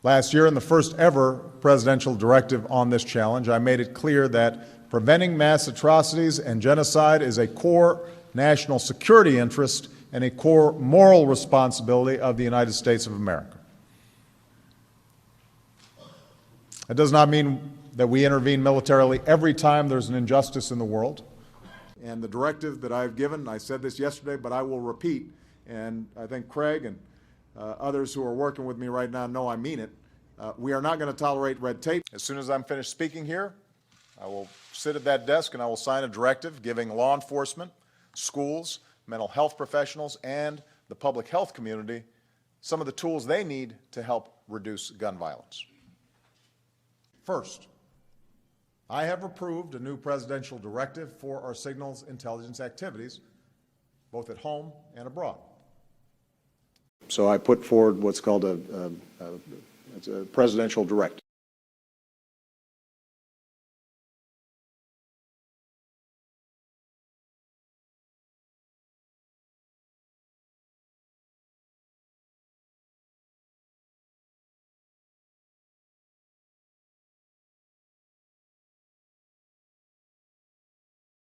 Last year, in the first ever presidential directive on this challenge, I made it clear that preventing mass atrocities and genocide is a core national security interest and a core moral responsibility of the United States of America. That does not mean that we intervene militarily every time there's an injustice in the world. And the directive that I've given, I said this yesterday, but I will repeat, and I think Craig and others who are working with me right now know I mean it. We are not going to tolerate red tape. As soon as I'm finished speaking here, I will sit at that desk and I will sign a directive giving law enforcement, schools, mental health professionals, and the public health community some of the tools they need to help reduce gun violence. First, I have approved a new presidential directive for our signals intelligence activities, both at home and abroad. So I put forward what's called a presidential directive.